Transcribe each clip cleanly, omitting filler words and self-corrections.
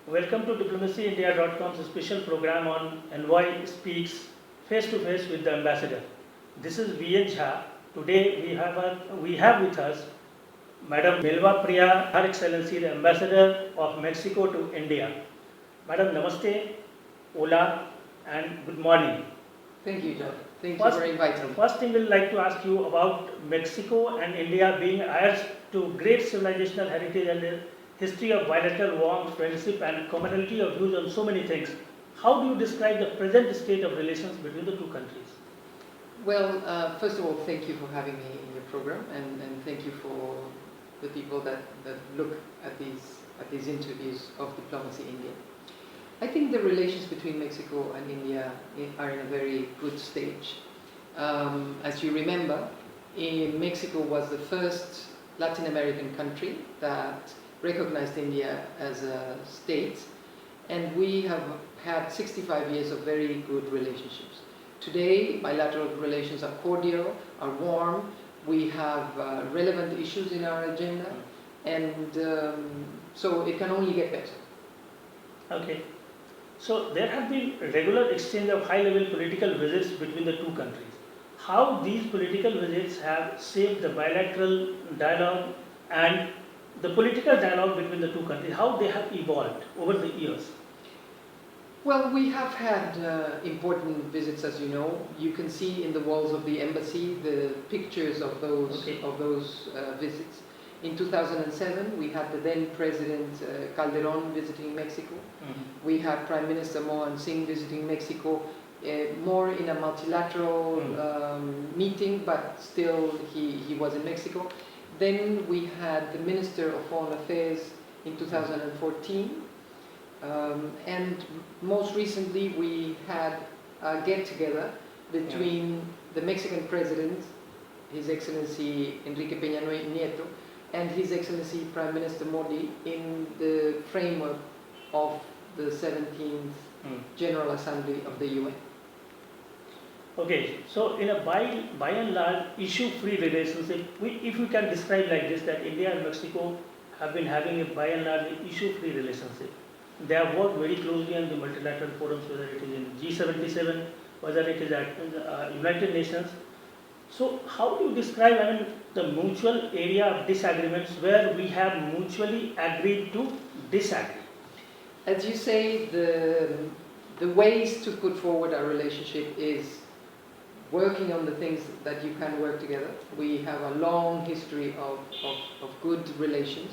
Welcome to diplomacyindia.com's special program on Envoy Speaks Face to Face with the Ambassador. This is V.N. Jha. Today we have with us Madam Melba Pria, Her Excellency the Ambassador of Mexico to India. Madam, Namaste, Ola, and good morning. Thank you, John. Thank you for inviting me. First thing we'd like to ask you about Mexico and India being heirs to great civilizational heritage and a history of bilateral warmth, friendship, and commonality of views on so many things. How do you describe the present state of relations between the two countries? Well, first of all, thank you for having me in your program, and thank you for the people that look at these interviews of Diplomacy India. I think the relations between Mexico and India are in a very good stage. As you remember, Mexico was the first Latin American country that recognized India as a state, and we have had 65 years of very good relationships. Today, bilateral relations are cordial, are warm, we have relevant issues in our agenda, and so it can only get better. Okay. So there have been regular exchange of high-level political visits between the two countries. How these political visits have shaped the bilateral dialogue and the political dialogue between the two countries, how they have evolved over the years? Well, we have had important visits, as you know. You can see in the walls of the embassy the pictures of those visits. In 2007, we had the then President Calderón visiting Mexico. Mm-hmm. We had Prime Minister Mohan Singh visiting Mexico, more in a multilateral meeting, but still he was in Mexico. Then we had the Minister of Foreign Affairs in 2014. And most recently, we had a get-together between the Mexican President, His Excellency Enrique Peña Nieto, and His Excellency Prime Minister Modi in the framework of the 17th General Assembly of the UN. Okay, so in a by and large issue-free relationship, if we can describe like this, that India and Mexico have been having a by and large issue-free relationship. They have worked very closely on the multilateral forums, whether it is in G77, whether it is at United Nations. So how do you describe the mutual area of disagreements where we have mutually agreed to disagree? As you say, the ways to put forward our relationship is working on the things that you can work together. We have a long history of good relations.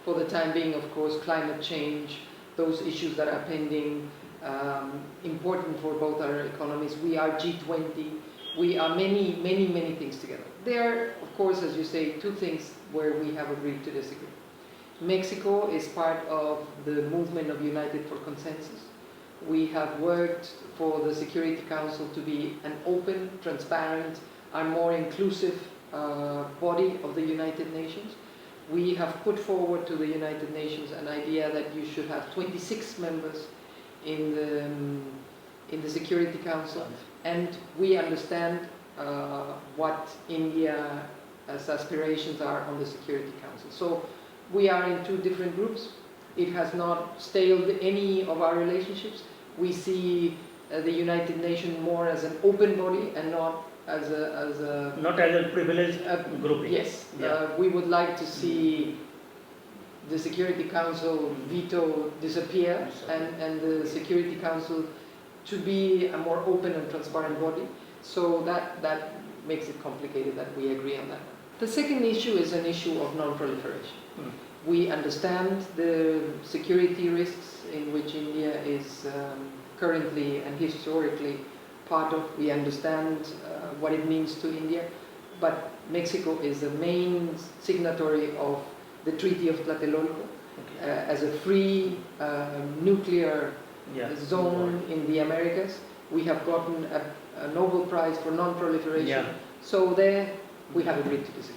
For the time being, of course, climate change, those issues that are pending, important for both our economies. We are G20. We are many things together. There are, of course, as you say, two things where we have agreed to disagree. Mexico is part of the movement of United for Consensus. We have worked for the Security Council to be an open, transparent, and more inclusive body of the United Nations. We have put forward to the United Nations an idea that you should have 26 members in the Security Council, and we understand what India's aspirations are on the Security Council. So we are in two different groups. It has not staled any of our relationships. We see the United Nations more as an open body and not as a privileged grouping. Yes, we would like to see the Security Council veto disappear and the Security Council to be a more open and transparent body. So that makes it complicated that we agree on that. The second issue is an issue of non-proliferation. We understand the security risks in which India is currently and historically part of. We understand what it means to India, but Mexico is the main signatory of the Treaty of Tlatelolco as a free nuclear zone in the Americas. We have gotten a Nobel Prize for non-proliferation. So there we have agreed to disagree.